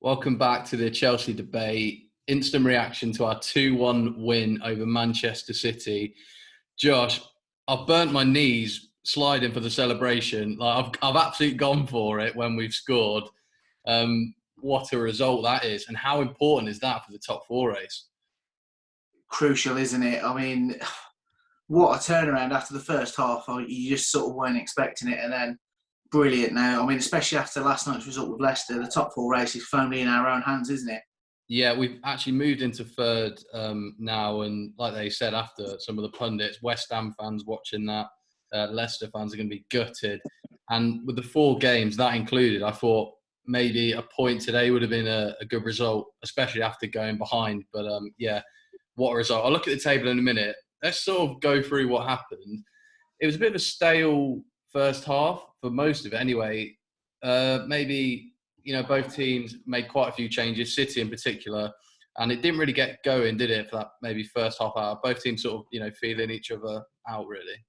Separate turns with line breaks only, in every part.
Welcome back to the Chelsea debate. Instant reaction to our 2-1 win over Manchester City. Josh, I've burnt my knees sliding for the celebration. I've absolutely gone for it when we've scored. What a result that is, and how important is that for the top four race?
Crucial, isn't it? I mean, what a turnaround after the first half. You just sort of weren't expecting it, and then brilliant now. I mean, especially after last night's result with Leicester, the top four race is firmly in our own hands, isn't it?
Yeah, we've actually moved into third now, and like they said after, some of the pundits, West Ham fans watching that, Leicester fans are going to be gutted. And with the 4 games, that included, I thought maybe a point today would have been a good result, especially after going behind. But yeah, what a result. I'll look at the table in a minute. Let's sort of go through what happened. It was a bit of a stale first half for most of it anyway. Maybe, both teams made quite a few changes, City in particular, and it didn't really get going, did it, for that maybe first half hour? Both teams sort of, feeling each other out, really.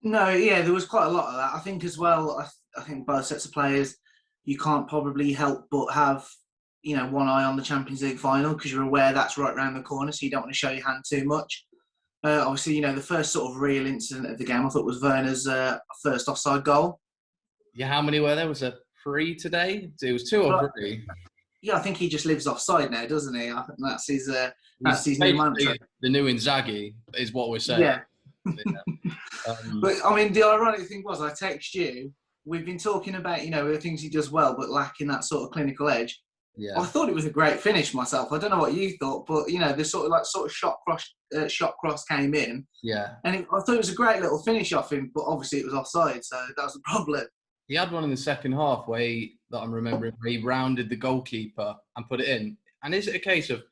No, yeah, there was quite a lot of that. I think as well, I think both sets of players, you can't probably help but have, one eye on the Champions League final because you're aware that's right around the corner, so you don't want to show your hand too much. Obviously, the first sort of real incident of the game, I thought, was Werner's first offside goal.
Yeah, how many were there? Was there 3 today? It was 2 or 3.
Yeah, I think he just lives offside now, doesn't he? I think that's his new mantra.
The new Inzaghi is what we're saying.
Yeah. But I mean, the ironic thing was, I text you. We've been talking about, the things he does well, but lacking that sort of clinical edge.
Yeah.
I thought it was a great finish myself. I don't know what you thought, but the sort of shot cross came in.
Yeah.
And I thought it was a great little finish off him, but obviously it was offside, so that was the problem.
He had one in the second half that I'm remembering, where he rounded the goalkeeper and put it in. And is it a case of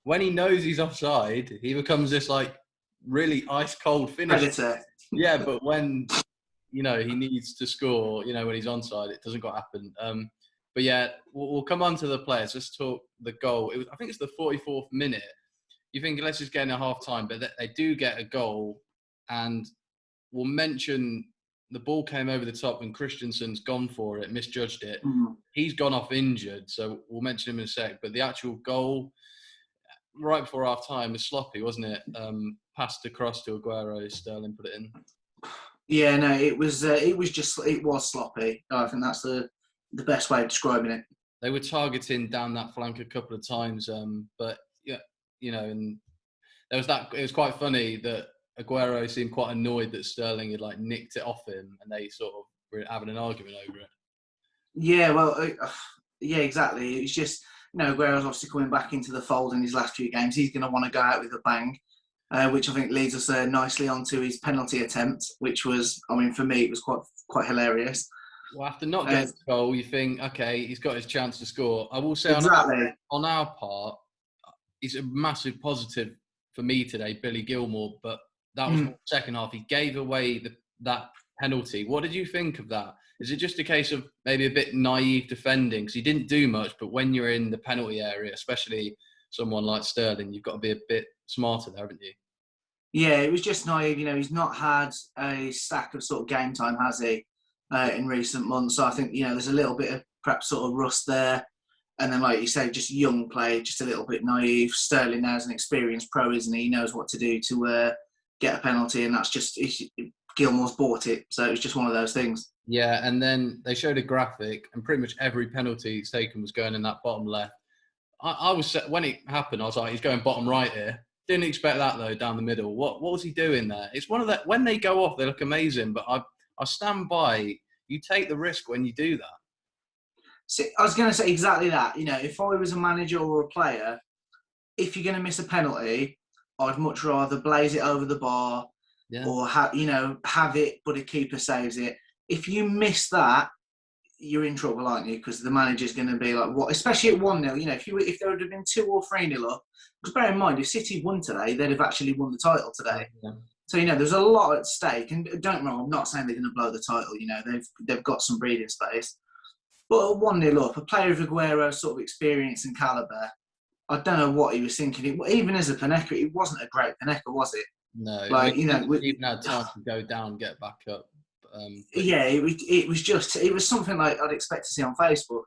when he knows he's offside, he becomes this really ice cold finisher?
Predator.
Yeah, but when he needs to score, when he's onside, it doesn't quite happen. But yeah, we'll come on to the players. Let's talk the goal. I think it's the 44th minute. You think let's just get in a half time, but they do get a goal, and we'll mention the ball came over the top and Christensen's gone for it, misjudged it. He's gone off injured, so we'll mention him in a sec. But the actual goal, right before half time, was sloppy, wasn't it? Passed across to Aguero, Sterling put it in.
Yeah, no, it was sloppy. I think that's the best way of describing it.
They were targeting down that flank a couple of times, but yeah, and there was that. It was quite funny that Aguero seemed quite annoyed that Sterling had nicked it off him, and they sort of were having an argument over it.
Yeah, well, yeah, exactly. It's just Aguero's obviously coming back into the fold in his last few games. He's going to want to go out with a bang, which I think leads us nicely onto his penalty attempt, which was, I mean, for me, it was quite hilarious.
Well, after not getting the goal, you think, okay, he's got his chance to score. I will say,
exactly.
on our part, it's a massive positive for me today, Billy Gilmour, but that was the second half. He gave away that penalty. What did you think of that? Is it just a case of maybe a bit naive defending? Because he didn't do much, but when you're in the penalty area, especially someone like Sterling, you've got to be a bit smarter there, haven't you?
Yeah, it was just naive. He's not had a stack of sort of game time, has he, in recent months? So I think, there's a little bit of perhaps sort of rust there. And then, like you say, just young play, just a little bit naive. Sterling now is an experienced pro, isn't he? He knows what to do to get a penalty, and that's just Gilmour's bought it, so it was just one of those things.
Yeah, and then they showed a graphic, and pretty much every penalty he's taken was going in that bottom left. I was, when it happened, I was like, he's going bottom right here. Didn't expect that though, down the middle. What was he doing there? It's one of that, when they go off, they look amazing, but I stand by. You take the risk when you do that.
See, I was going to say exactly that. If I was a manager or a player, if you're going to miss a penalty, I'd much rather blaze it over the bar, or have it, but a keeper saves it. If you miss that, you're in trouble, aren't you? Because the manager's going to be like, what? Especially at 1-0. If there would have been 2 or 3-0 up, because bear in mind, if City won today, they'd have actually won the title today. Yeah. So there's a lot at stake. And don't get me wrong, I'm not saying they're going to blow the title. They've got some breathing space. But at 1-0 up, a player of Aguero's sort of experience and calibre, I don't know what he was thinking. Even as a Panenka, it wasn't a great Panenka, was it?
No. We even had time to go down, get back up.
Yeah, it was something like I'd expect to see on Facebook.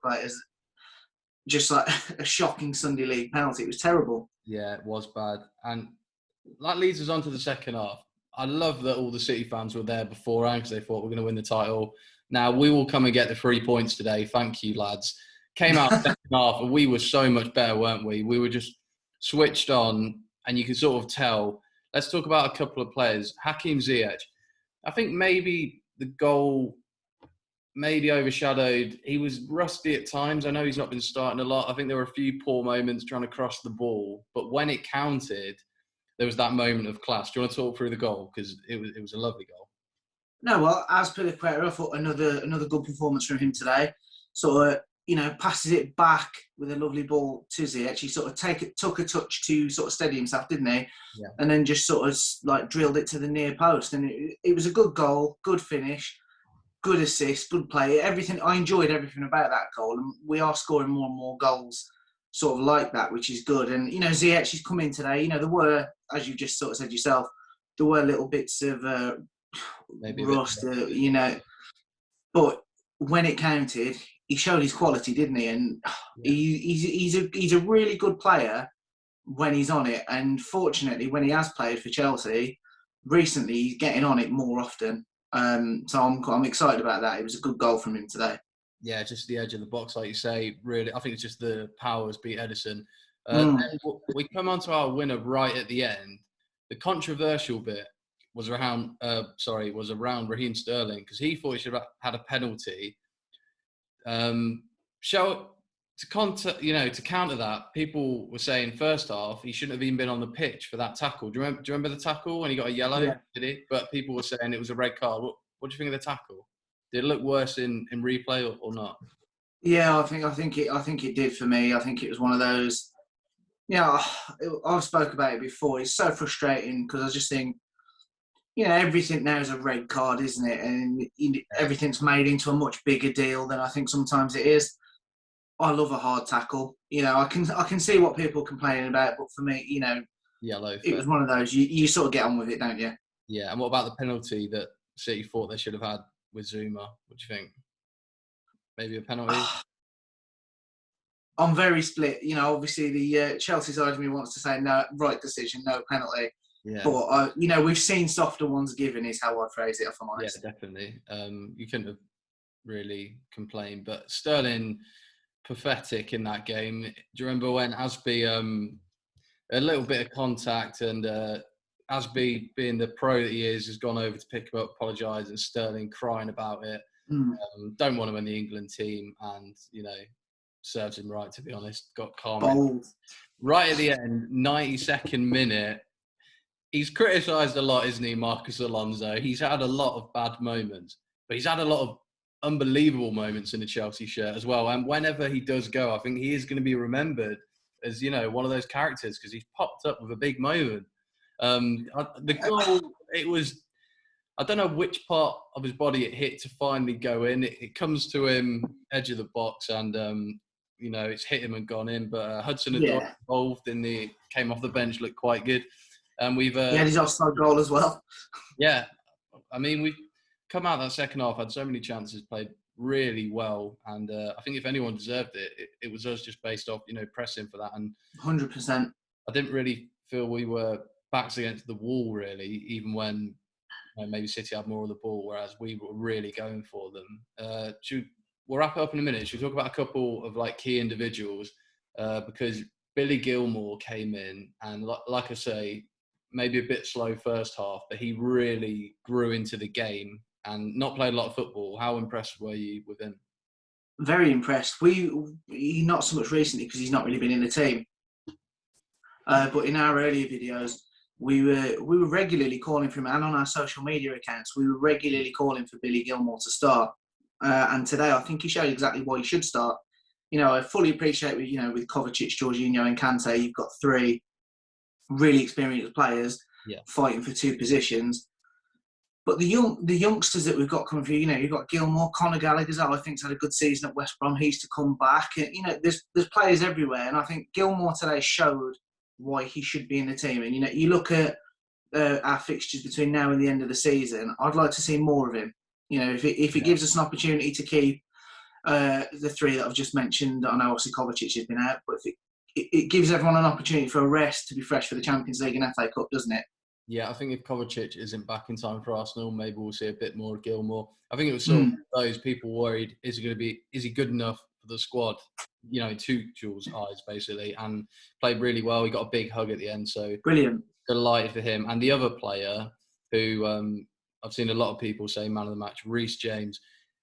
just like a shocking Sunday League penalty. It was terrible.
Yeah, it was bad. And that leads us on to the second half. I love that all the City fans were there beforehand because they thought we're going to win the title. Now, we will come and get the 3 points today. Thank you, lads. Came out second half and we were so much better, weren't we? We were just switched on and you can sort of tell. Let's talk about a couple of players. Hakim Ziyech. I think maybe the goal maybe overshadowed. He was rusty at times. I know he's not been starting a lot. I think there were a few poor moments trying to cross the ball. But when it counted, there was that moment of class. Do you want to talk through the goal? Because it was a lovely goal.
No, well, as per the Quetta, I thought another good performance from him today. Sort of, passes it back with a lovely ball to Ziyech. He sort of took a touch to sort of steady himself, didn't he?
Yeah.
And then just sort of like drilled it to the near post. And it was a good goal, good finish, good assist, good play. Everything. I enjoyed everything about that goal. And we are scoring more and more goals sort of like that, which is good. And, Ziyech has come in today. There were, as you just sort of said yourself, there were little bits of
maybe
rust, but when it counted, he showed his quality, didn't he? And he's a really good player when he's on it. And fortunately, when he has played for Chelsea recently, he's getting on it more often. So I'm excited about that. It was a good goal from him today.
Yeah, just the edge of the box, like you say. Really, I think it's just the powers beat Edison.
Mm.
Then we come on to our winner right at the end. The controversial bit was around Raheem Sterling because he thought he should have had a penalty. To counter that, people were saying first half he shouldn't have even been on the pitch for that tackle. Do you remember the tackle when he got a yellow?
Yeah.
Did he? But people were saying it was a red card. What do you think of the tackle? Did it look worse in replay or not?
Yeah, I think it did for me. I think it was one of those. I've spoke about it before. It's so frustrating because I just think, everything now is a red card, isn't it? And everything's made into a much bigger deal than I think sometimes it is. I love a hard tackle. I can see what people are complaining about, but for me,
yellow.
It was one of those. You sort of get on with it, don't you?
Yeah. And what about the penalty that City thought they should have had with Zuma? What do you think? Maybe a penalty?
I'm very split. Obviously the Chelsea side of me wants to say no, right decision, no penalty.
Yeah.
But we've seen softer ones given, is how I phrase it, if I'm honest.
Yeah, definitely. You couldn't have really complained, but Sterling pathetic in that game. Do you remember when Asby a little bit of contact and Asby, being the pro that he is, has gone over to pick him up, apologise, and Sterling crying about it. Don't want him in the England team, and serves him right, to be honest. Got calm.
Bold.
Right at the end, 92nd minute. He's criticised a lot, isn't he, Marcus Alonso? He's had a lot of bad moments, but he's had a lot of unbelievable moments in the Chelsea shirt as well. And whenever he does go, I think he is going to be remembered as, one of those characters because he's popped up with a big moment. The goal, it was, I don't know which part of his body it hit to finally go in. It comes to him, edge of the box, and, it's hit him and gone in. But Hudson-Odoi involved came off the bench, looked quite good. And we've he
had his offside goal as well.
Yeah, I mean, we've come out that second half, had so many chances, played really well, and I think if anyone deserved it was us, just based off pressing for that. And
100%. I
didn't really feel we were backs against the wall really, even when maybe City had more of the ball, whereas we were really going for them. We'll wrap it up in a minute. Should we talk about a couple of key individuals? Because Billy Gilmour came in, and like I say, maybe a bit slow first half, but he really grew into the game and not played a lot of football. How impressed were you with him?
Very impressed. He not so much recently because he's not really been in the team. But in our earlier videos, we were regularly calling for him, and on our social media accounts, we were regularly calling for Billy Gilmour to start. And today, I think he showed exactly why he should start. I fully appreciate with Kovacic, Jorginho, and Kante, you've got three really experienced players fighting for two positions. But the youngsters that we've got coming through, you've got Gilmour, Conor Gallagher, I think's had a good season at West Brom. He's to come back. There's players everywhere, and I think Gilmour today showed why he should be in the team. And you look at our fixtures between now and the end of the season, I'd like to see more of him. If it gives us an opportunity to keep the three that I've just mentioned. I know obviously Kovacic has been out, but it gives everyone an opportunity for a rest to be fresh for the Champions League and FA Cup, doesn't it?
Yeah, I think if Kovacic isn't back in time for Arsenal, maybe we'll see a bit more of Gilmore. I think it was sort of those people worried, is he good enough for the squad? You know, Tuchel's eyes, basically, and played really well. He got a big hug at the end, so
brilliant.
Delighted for him. And the other player who I've seen a lot of people say man of the match, Reece James.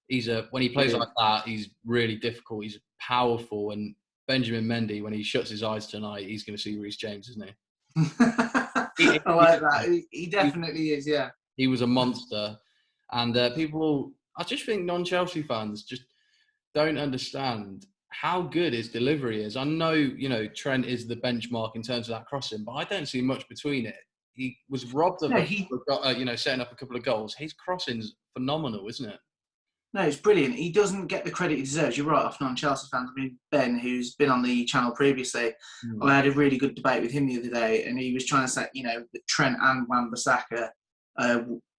When he plays like that, he's really difficult. He's powerful. And Benjamin Mendy, when he shuts his eyes tonight, he's going to see Reece James, isn't he?
I like that. He definitely is, yeah.
He was a monster. And I just think non-Chelsea fans just don't understand how good his delivery is. I know, Trent is the benchmark in terms of that crossing, but I don't see much between it. He was robbed of, setting up a couple of goals. His crossing's phenomenal, isn't it?
No, it's brilliant. He doesn't get the credit he deserves. You're right off non-Chelsea fans. I mean, Ben, who's been on the channel previously, I had a really good debate with him the other day, and he was trying to say, that Trent and Wan-Bissaka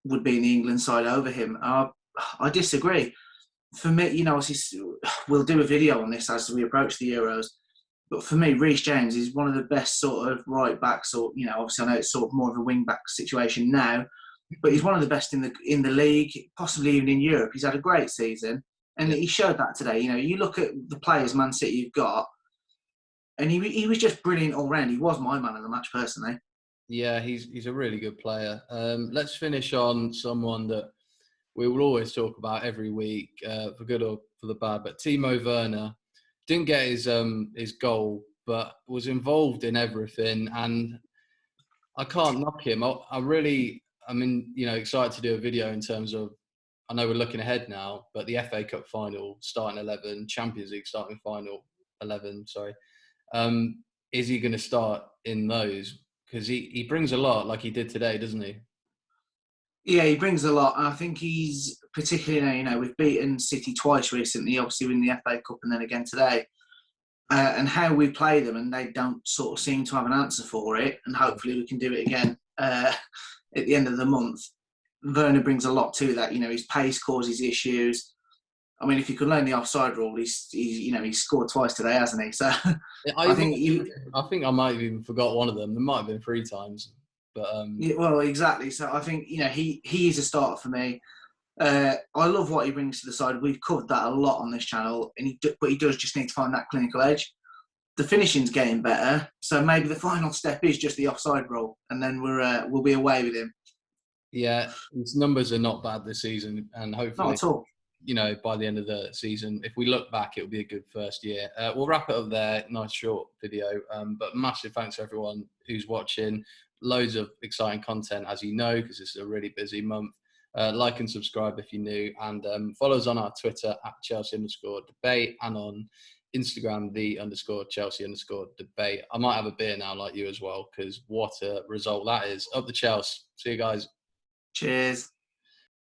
would be in the England side over him. I disagree. For me, we'll do a video on this as we approach the Euros. But for me, Reece James is one of the best sort of right backs, or obviously I know it's sort of more of a wing back situation now, but he's one of the best in the league, possibly even in Europe. He's had a great season, and he showed that today. You look at the players Man City have got, and he was just brilliant all round. He was my man of the match personally.
Yeah, he's a really good player. Let's finish on someone that we will always talk about every week, for good or for the bad. But Timo Werner didn't get his goal, but was involved in everything, and I can't knock him. I'm excited to do a video in terms of, I know we're looking ahead now, but the FA Cup final starting 11, Champions League starting final 11. Sorry, is he going to start in those? Because he brings a lot, like he did today, doesn't he?
Yeah, he brings a lot. I think he's particularly, we've beaten City twice recently, obviously in the FA Cup and then again today. And how we play them, and they don't sort of seem to have an answer for it. And hopefully we can do it again at the end of the month. Werner brings a lot to that. His pace causes issues. I mean, if you could learn the offside rule, he's scored twice today, hasn't he? So I
think I might have even forgot one of them. There might have been 3 times. But
yeah, well, exactly. So I think he is a starter for me. I love what he brings to the side. We've covered that a lot on this channel, but he does just need to find that clinical edge. The finishing's getting better, so maybe the final step is just the offside rule, and then we'll be away with him.
Yeah, his numbers are not bad this season, and hopefully,
not at all.
By the end of the season, if we look back, it'll be a good first year. We'll wrap it up there. Nice short video, but massive thanks to everyone who's watching. Loads of exciting content, as you know, because it's a really busy month. Like and subscribe if you're new, and follow us on our Twitter at Chelsea_debate and on Instagram _Chelsea_debate. I might have a beer now like you as well, because what a result that is. Up the Chelsea. See you guys.
Cheers.